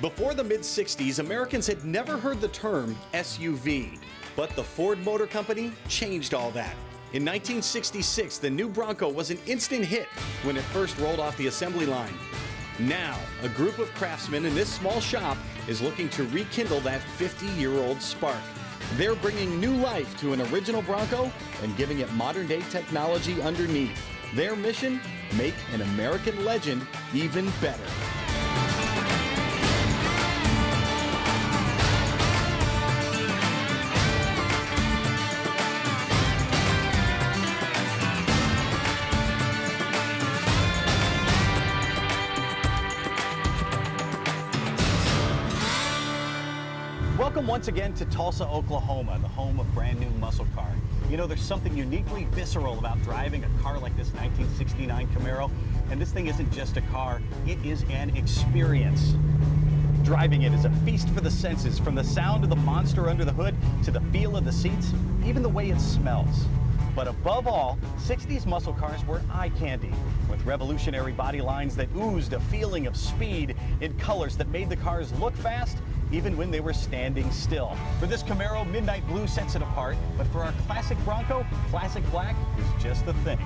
Before the mid-60s, Americans had never heard the term SUV, but the Ford Motor Company changed all that. In 1966, the new Bronco was an instant hit when it first rolled off the assembly line. Now, a group of craftsmen in this small shop is looking to rekindle that 50-year-old spark. They're bringing new life to an original Bronco and giving it modern-day technology underneath. Their mission? Make an American legend even better. Welcome once again to Tulsa, Oklahoma, the home of brand new muscle car. You know, there's something uniquely visceral about driving a car like this 1969 Camaro, and this thing isn't just a car, it is an experience. Driving it is a feast for the senses, from the sound of the monster under the hood to the feel of the seats, even the way it smells. But above all, 60s muscle cars were eye candy, with revolutionary body lines that oozed a feeling of speed in colors that made the cars look fast even when they were standing still. For this Camaro, midnight blue sets it apart, but for our classic Bronco, classic black is just the thing.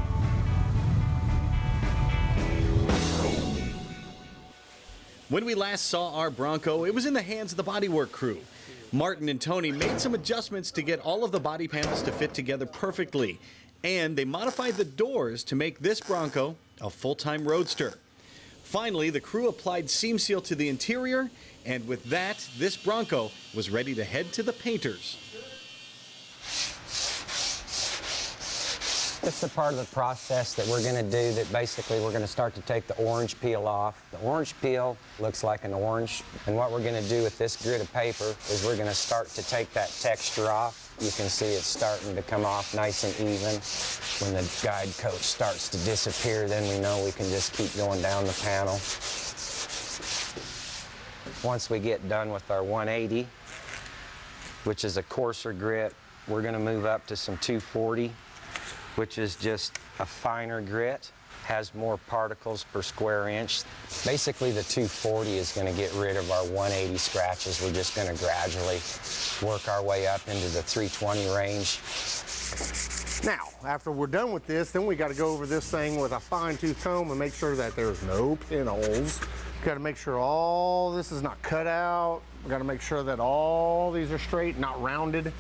When we last saw our Bronco, it was in the hands of the bodywork crew. Martin and Tony made some adjustments to get all of the body panels to fit together perfectly, and they modified the doors to make this Bronco a full-time roadster. Finally, the crew applied seam seal to the interior, and with that, this Bronco was ready to head to the painters. It's the part of the process that we're going to do that basically we're going to start to take the orange peel off. The orange peel looks like an orange, and what we're going to do with this grid of paper is we're going to start to take that texture off. You can see it's starting to come off nice and even. When the guide coat starts to disappear, then we know we can just keep going down the panel. Once we get done with our 180, which is a coarser grit, we're going to move up to some 240, which is just a finer grit, has more particles per square inch. Basically, the 240 is going to get rid of our 180 scratches. We're just going to gradually work our way up into the 320 range. Now, after we're done with this, then we got to go over this thing with a fine-tooth comb and make sure that there's no pinholes. Got to make sure all this is not cut out. We got to make sure that all these are straight, not rounded.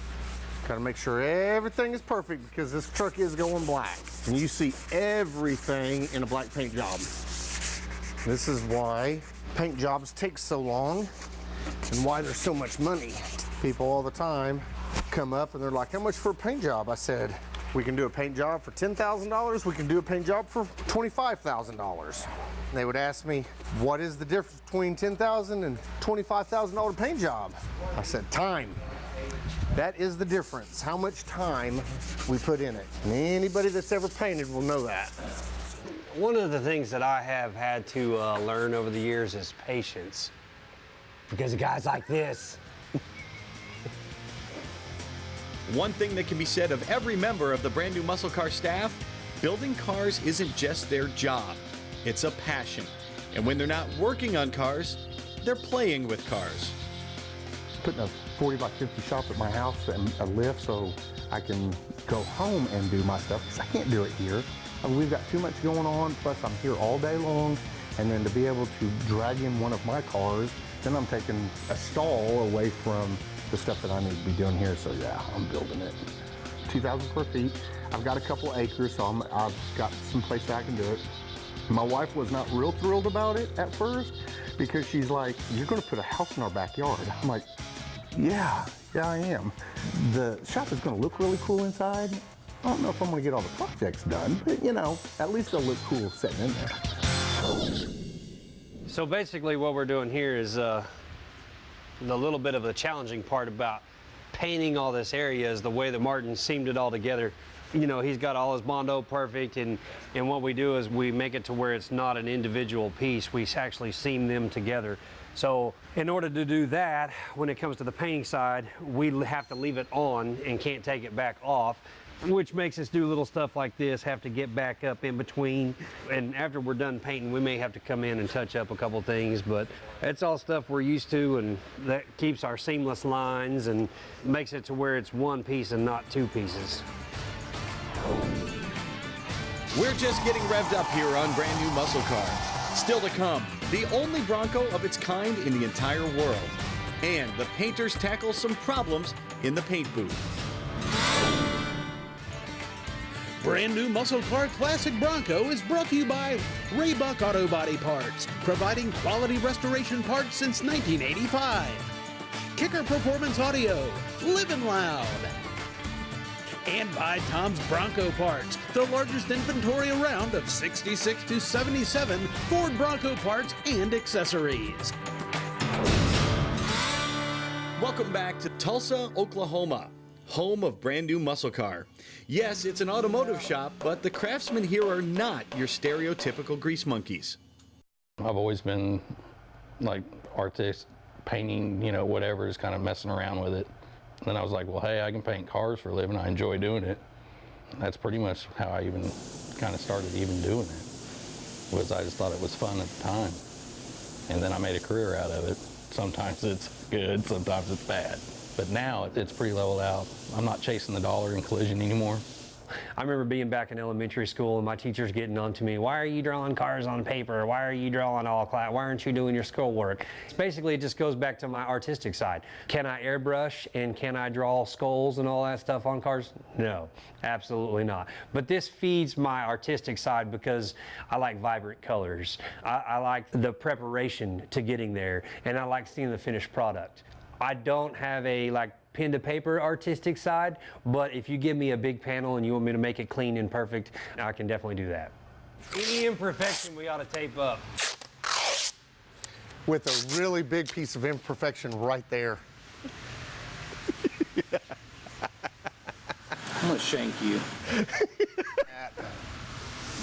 Got to make sure everything is perfect because this truck is going black. And you see everything in a black paint job. This is why paint jobs take so long and why there's so much money. People all the time come up and they're like, how much for a paint job? I said, we can do a paint job for $10,000. We can do a paint job for $25,000. They would ask me, what is the difference between $10,000 and $25,000 paint job? I said, time. That is the difference, how much time we put in it. And anybody that's ever painted will know that. One of the things that I have had to learn over the years is patience. Because of guys like this. One thing that can be said of every member of the brand new muscle car staff, building cars isn't just their job, it's a passion. And when they're not working on cars, they're playing with cars. Putting a 40 by 50 shop at my house and a lift so I can go home and do my stuff, because I can't do it here. I mean, we've got too much going on, plus I'm here all day long, and then to be able to drag in one of my cars, then I'm taking a stall away from the stuff that I need to be doing here. So yeah, I'm building it. 2,000 square feet. I've got a couple acres, so I've got some place that I can do it. My wife was not real thrilled about it at first because she's like, you're gonna put a house in our backyard. I'm like, yeah, I am. The shop is gonna look really cool inside. I don't know if I'm gonna get all the projects done, but you know, at least they'll look cool sitting in there. So basically what we're doing here is the little bit of a challenging part about painting all this area is the way that Martin seamed it all together. You know, he's got all his Bondo perfect, and what we do is we make it to where it's not an individual piece. We actually seam them together. So in order to do that, when it comes to the painting side, we have to leave it on and can't take it back off. which makes us do little stuff like this, have to get back up in between. And after we're done painting, we may have to come in and touch up a couple things, but it's all stuff we're used to, and that keeps our seamless lines and makes it to where it's one piece and not two pieces. We're just getting revved up here on Brand New Muscle Car. Still to come, the only Bronco of its kind in the entire world. And the painters tackle some problems in the paint booth. Brand New Muscle Car Classic Bronco is brought to you by Raybuck Auto Body Parts, providing quality restoration parts since 1985. Kicker Performance Audio, living loud. And by Tom's Bronco Parts, the largest inventory around of 66 to 77 Ford Bronco parts and accessories. Welcome back to Tulsa, Oklahoma, home of Brand New Muscle Car. Yes, it's an automotive shop, but the craftsmen here are not your stereotypical grease monkeys. I've always been like artist, painting, you know, whatever, just kind of messing around with it. And then I was like, well, hey, I can paint cars for a living. I enjoy doing it. That's pretty much how I even kind of started even doing it, was I just thought it was fun at the time. And then I made a career out of it. Sometimes it's good, sometimes it's bad. But now it's pretty leveled out. I'm not chasing the dollar in collision anymore. I remember being back in elementary school and my teachers getting on to me, why are you drawing cars on paper? Why are you drawing all class? Why aren't you doing your schoolwork? Basically, it just goes back to my artistic side. Can I airbrush and can I draw skulls and all that stuff on cars? No, absolutely not. But this feeds my artistic side because I like vibrant colors. I like the preparation to getting there, and I like seeing the finished product. I don't have a pen to paper artistic side, but if you give me a big panel and you want me to make it clean and perfect, I can definitely do that. Any imperfection we ought to tape up. With a really big piece of imperfection right there. I'm gonna shank you.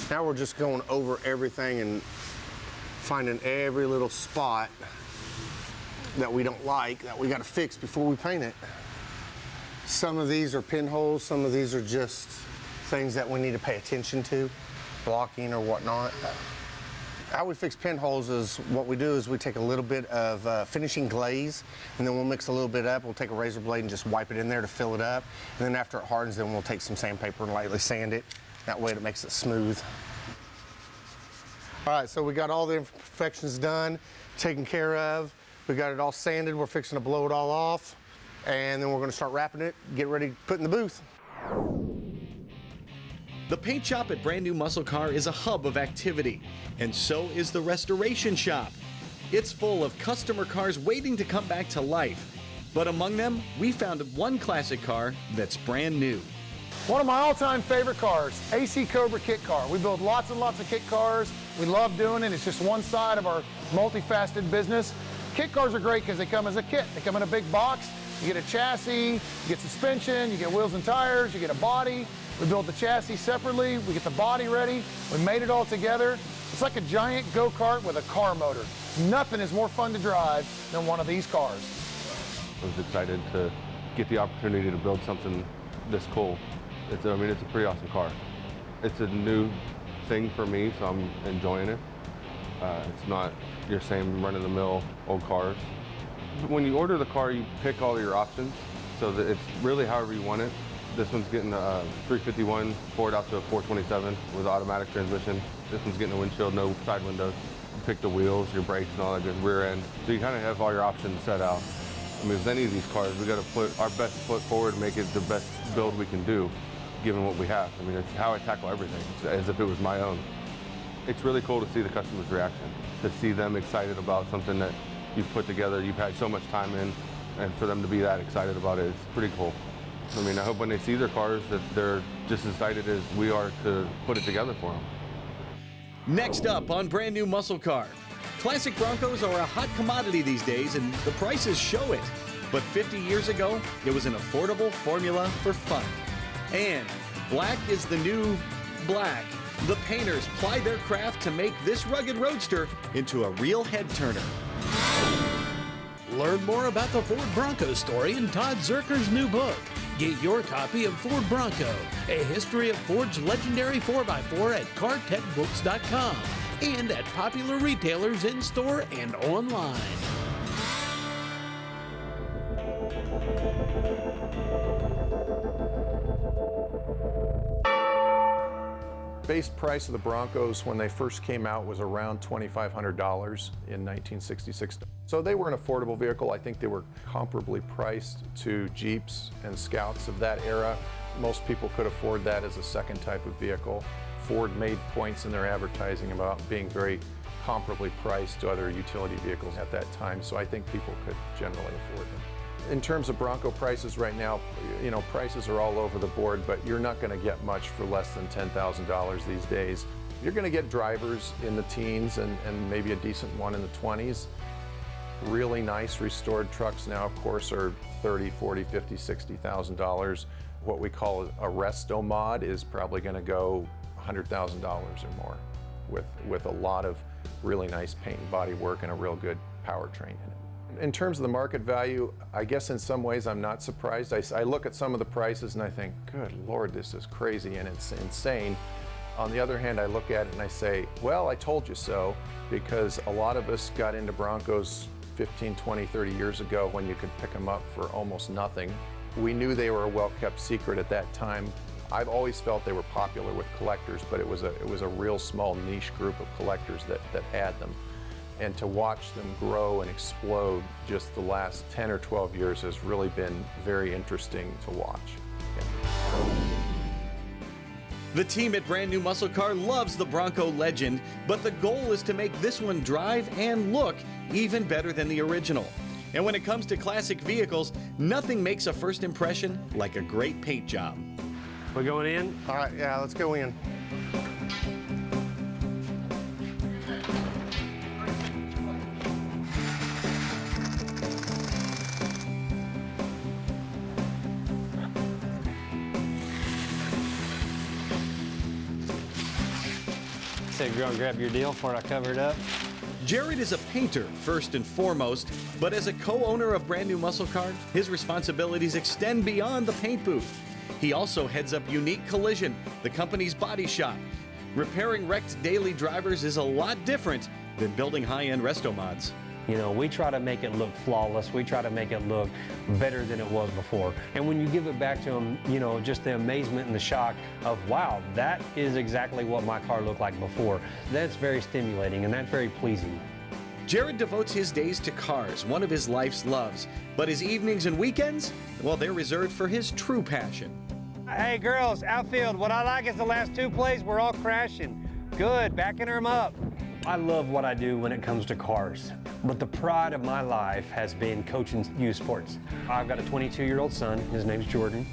Now we're just going over everything and finding every little spot that we don't like, that we got to fix before we paint it. Some of these are pinholes, some of these are just things that we need to pay attention to, blocking or whatnot. How we fix pinholes is what we do is we take a little bit of finishing glaze, and then we'll mix a little bit up. We'll take a razor blade and just wipe it in there to fill it up. And then after it hardens, then we'll take some sandpaper and lightly sand it. That way it makes it smooth. All right, so we got all the imperfections done, taken care of. We got it all sanded. We're fixing to blow it all off. And then we're gonna start wrapping it, get ready to put in the booth. The paint shop at Brand New Muscle Car is a hub of activity, and so is the restoration shop. It's full of customer cars waiting to come back to life. But among them, we found one classic car that's brand new. One of my all-time favorite cars, AC Cobra kit car. We build lots and lots of kit cars. We love doing it. It's just one side of our multifaceted business. Kit cars are great because they come as a kit. They come in a big box. You get a chassis, you get suspension, you get wheels and tires, you get a body. We build the chassis separately. We get the body ready. We made it all together. It's like a giant go-kart with a car motor. Nothing is more fun to drive than one of these cars. I was excited to get the opportunity to build something this cool. It's a pretty awesome car. It's a new thing for me, so I'm enjoying it. It's not your same run-of-the-mill old cars. When you order the car, you pick all your options, so that it's really however you want it. This one's getting a 351 Ford out to a 427 with automatic transmission. This one's getting a windshield, no side windows. You pick the wheels, your brakes, and all that good rear end. So you kind of have all your options set out. I mean, with any of these cars, we got to put our best foot forward and make it the best build we can do, given what we have. I mean, it's how I tackle everything, as if it was my own. It's really cool to see the customer's reaction, to see them excited about something that you've put together, you've had so much time in, and for them to be that excited about it, it's pretty cool. I mean, I hope when they see their cars that they're just as excited as we are to put it together for them. Next up on Brand New Muscle Car, classic Broncos are a hot commodity these days, and the prices show it. But 50 years ago, it was an affordable formula for fun. And black is the new black. The painters plied their craft to make this rugged roadster into a real head turner. Learn more about the Ford Bronco story in Todd Zerker's new book. Get your copy of Ford Bronco, A History of Ford's Legendary 4x4 at cartechbooks.com and at popular retailers in-store and online. Base price of the Broncos when they first came out was around $2,500 in 1966. So they were an affordable vehicle. I think they were comparably priced to Jeeps and Scouts of that era. Most people could afford that as a second type of vehicle. Ford made points in their advertising about being very comparably priced to other utility vehicles at that time, so I think people could generally afford them. In terms of Bronco prices right now, you know, prices are all over the board, but you're not going to get much for less than $10,000 these days. You're going to get drivers in the teens and maybe a decent one in the 20s. Really nice restored trucks now, of course, are $30,000, $40,000, $50,000, $60,000. What we call a resto mod is probably going to go $100,000 or more with a lot of really nice paint and body work and a real good powertrain in it. In terms of the market value, I guess in some ways I'm not surprised. I look at some of the prices and I think, good Lord, this is crazy and it's insane. On the other hand, I look at it and I say, well, I told you so, because a lot of us got into Broncos 15, 20, 30 years ago when you could pick them up for almost nothing. We knew they were a well-kept secret at that time. I've always felt they were popular with collectors, but it was a real small niche group of collectors that had them. And to watch them grow and explode just the last 10 or 12 years has really been very interesting to watch. Yeah. The team at Brand New Muscle Car loves the Bronco legend, but the goal is to make this one drive and look even better than the original. And when it comes to classic vehicles, nothing makes a first impression like a great paint job. We're going in? All right, yeah, let's go in. Say, go and grab your deal before I cover it up. Jared is a painter, first and foremost, but as a co-owner of Brand New Muscle Car, his responsibilities extend beyond the paint booth. He also heads up Unique Collision, the company's body shop. Repairing wrecked daily drivers is a lot different than building high-end resto mods. You know, we try to make it look flawless. We try to make it look better than it was before. And when you give it back to them, you know, just the amazement and the shock of, wow, that is exactly what my car looked like before. That's very stimulating and that's very pleasing. Jared devotes his days to cars, one of his life's loves. But his evenings and weekends, well, they're reserved for his true passion. Hey, girls, outfield, what I like is the last two plays, we're all crashing. Good, backing them up. I love what I do when it comes to cars, but the pride of my life has been coaching youth sports. I've got a 22-year-old son, his name's Jordan,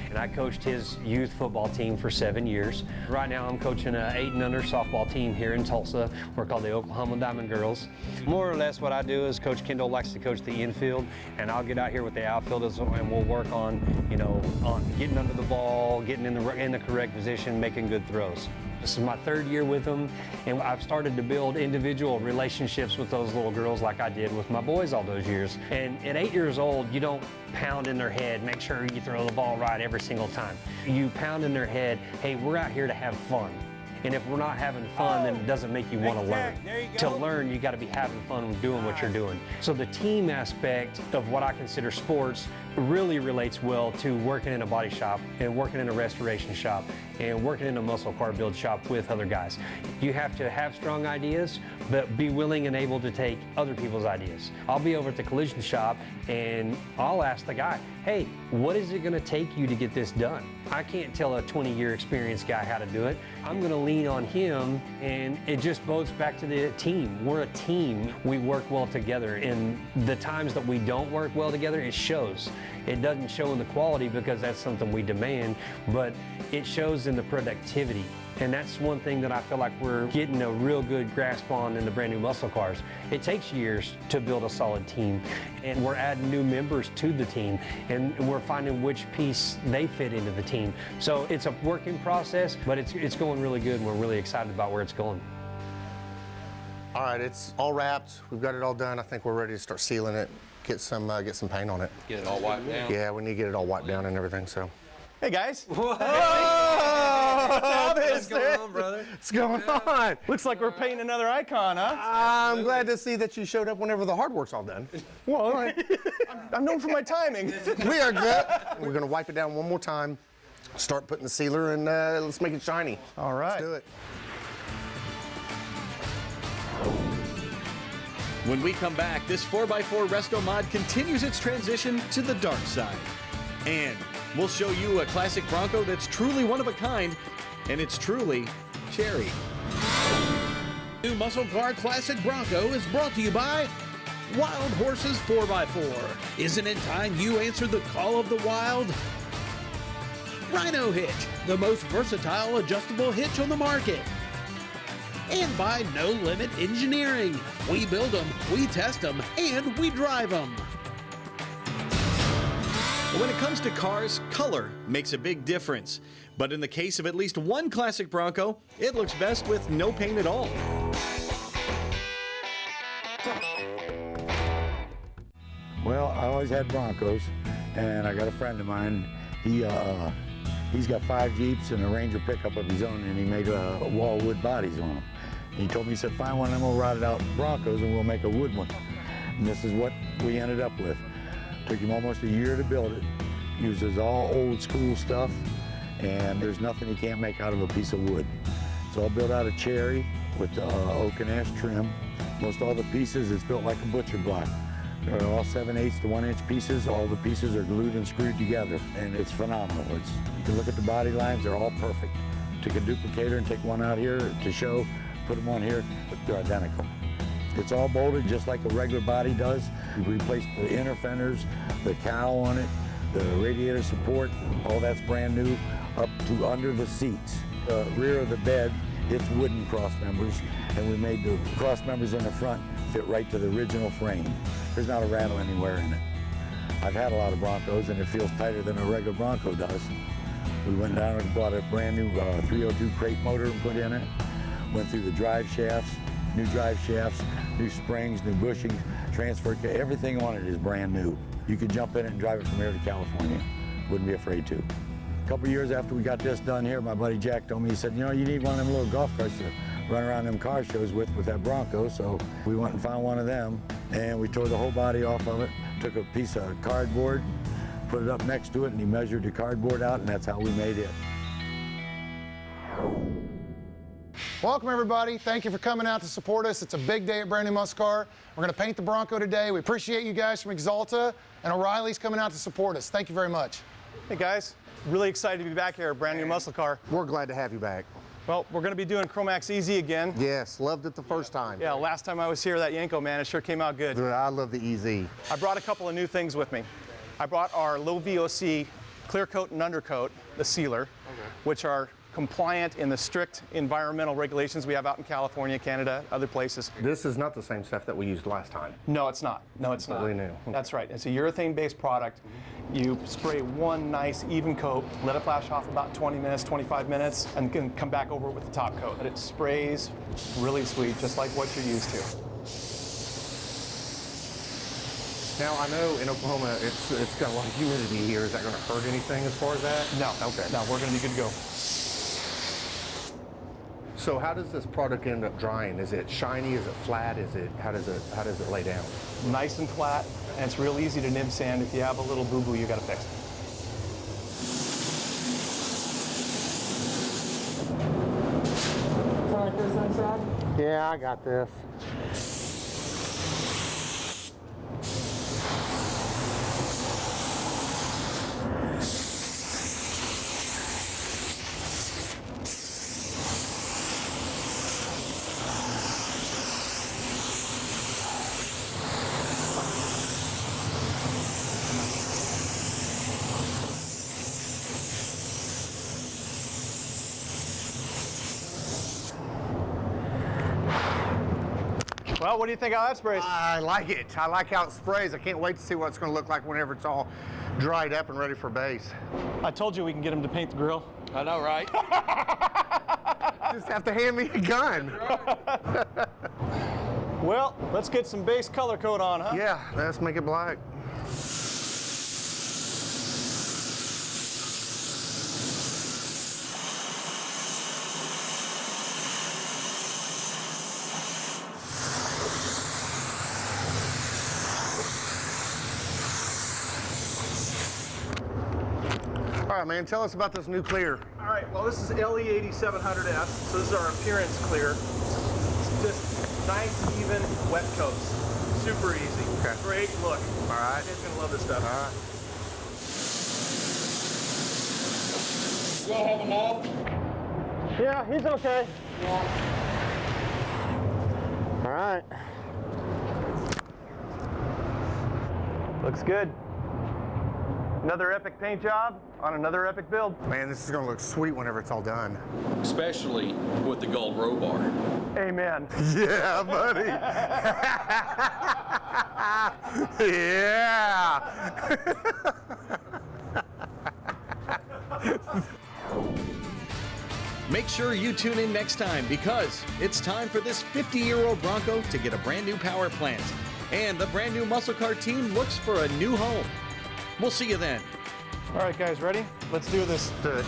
and I coached his youth football team for 7 years. Right now I'm coaching an 8 and under softball team here in Tulsa. We're called the Oklahoma Diamond Girls. More or less what I do is Coach Kendall likes to coach the infield, and I'll get out here with the outfielders and we'll work on, you know, on getting under the ball, getting in the correct position, making good throws. This is my 3rd year with them, and I've started to build individual relationships with those little girls like I did with my boys all those years. And at 8 years old, you don't pound in their head, make sure you throw the ball right every single time. You pound in their head, hey, we're out here to have fun. And if we're not having fun, then it doesn't make you want to learn. To learn, you got to be having fun with doing what you're doing. So the team aspect of what I consider sports really relates well to working in a body shop and working in a restoration shop and working in a muscle car build shop with other guys. You have to have strong ideas, but be willing and able to take other people's ideas. I'll be over at the collision shop and I'll ask the guy, hey, what is it gonna take you to get this done? I can't tell a 20-year experienced guy how to do it. I'm gonna lean on him, and it just bodes back to the team. We're a team. We work well together, and the times that we don't work well together, it shows. It doesn't show in the quality because that's something we demand, but it shows in the productivity. And that's one thing that I feel like we're getting a real good grasp on in the Brand New Muscle Cars. It takes years to build a solid team, and we're adding new members to the team, and we're finding which piece they fit into the team. So it's a working process, but it's going really good, and we're really excited about where it's going. All right, it's all wrapped. We've got it all done. I think we're ready to start sealing it, get some paint on it. Get it all wiped down. Yeah, we need to get it all wiped down and everything, so. Hey guys. Whoa! What's going on, brother? What's going on? Looks like we're painting another icon, huh? I'm glad to see that you showed up whenever the hard work's all done. Well, I'm known for my timing. We are good. We're gonna wipe it down one more time, start putting the sealer, and let's make it shiny. All right. Let's do it. When we come back, this 4x4 resto mod continues its transition to the dark side. And we'll show you a classic Bronco that's truly one of a kind, and it's truly cherry. New Muscle Car Classic Bronco is brought to you by Wild Horses 4x4. Isn't it time you answered the call of the wild? Rhino Hitch, the most versatile adjustable hitch on the market. And by No Limit Engineering. We build them, we test them, and we drive them. When it comes to cars, color makes a big difference. But in the case of at least one classic Bronco, it looks best with no paint at all. Well, I always had Broncos, and I got a friend of mine. He's got 5 Jeeps and a Ranger pickup of his own, and he made wall wood bodies on them. And he told me, he said, find one of them old rotted out Broncos and we'll make a wood one. And this is what we ended up with. Took him almost a year to build it. Uses all old school stuff, and there's nothing he can't make out of a piece of wood. It's all built out of cherry with oak and ash trim. Most all the pieces, it's built like a butcher block. They're all 7/8 to 1 inch pieces. All the pieces are glued and screwed together, and it's phenomenal. You can look at the body lines, they're all perfect. Took a duplicator and take one out here to show, put them on here, they're identical. It's all bolted just like a regular body does. We replaced the inner fenders, the cowl on it, the radiator support, all that's brand new, up to under the seats. The rear of the bed, it's wooden cross members, and we made the cross members in the front fit right to the original frame. There's not a rattle anywhere in it. I've had a lot of Broncos, and it feels tighter than a regular Bronco does. We went down and bought a brand new 302 crate motor and put in it. Went through the drive shafts, new springs, new bushings, transfer, everything on it is brand new. You could jump in it and drive it from here to California. Wouldn't be afraid to. A couple years after we got this done here, my buddy Jack told me, he said, you know, you need one of them little golf carts to run around them car shows with that Bronco. So we went and found one of them, and we tore the whole body off of it, took a piece of cardboard, put it up next to it, and he measured the cardboard out, and that's how we made it. Welcome everybody. Thank you for coming out to support us. It's a big day at Brand New Muscle Car. We're going to paint the Bronco today. We appreciate you guys from Exalta, and O'Reilly's coming out to support us. Thank you very much. Hey guys, really excited to be back here at Brand New Muscle Car. We're glad to have you back. Well, we're going to be doing Chromax Easy again. Yes, loved it the first time. Yeah, last time I was here, that Yanko, man, it sure came out good. Dude, I love the EZ. I brought a couple of new things with me. I brought our low VOC clear coat and undercoat, the sealer, which are compliant in the strict environmental regulations we have out in California, Canada, other places. This is not the same stuff that we used last time. No, it's not. No, it's not. Really new. Okay. That's right. It's a urethane-based product. You spray one nice even coat, let it flash off about 20 minutes, 25 minutes, and can come back over it with the top coat. But it sprays really sweet, just like what you're used to. Now, I know in Oklahoma, it's got a lot of humidity here. Is that going to hurt anything as far as that? No. Okay. No, we're going to be good to go. So how does this product end up drying? Is it shiny? Is it flat? How does it lay down? Nice and flat, and it's real easy to nib sand. If you have a little boo-boo, you got to fix it. Like this inside? Yeah, I got this. Well, what do you think of that sprays? I like it. I like how it sprays. I can't wait to see what it's going to look like whenever it's all dried up and ready for base. I told you we can get him to paint the grill. I know, right? Just have to hand me a gun. Well, let's get some base color coat on, huh? Yeah, let's make it black. All right, man, tell us about this new clear. All right, well, this is LE8700S, so this is our appearance clear. It's just nice, even wet coats. Super easy. Okay. Great look. All right. You guys are gonna love this stuff. All right. You have a knob? Yeah, he's okay. All right. Looks good. Another epic paint job on another epic build. Man, this is gonna look sweet whenever it's all done. Especially with the gold row bar. Amen. Yeah, buddy. Yeah. Make sure you tune in next time because it's time for this 50-year-old Bronco to get a brand new power plant. And the brand new muscle car team looks for a new home. We'll see you then. All right, guys, ready? Let's do this. Do it.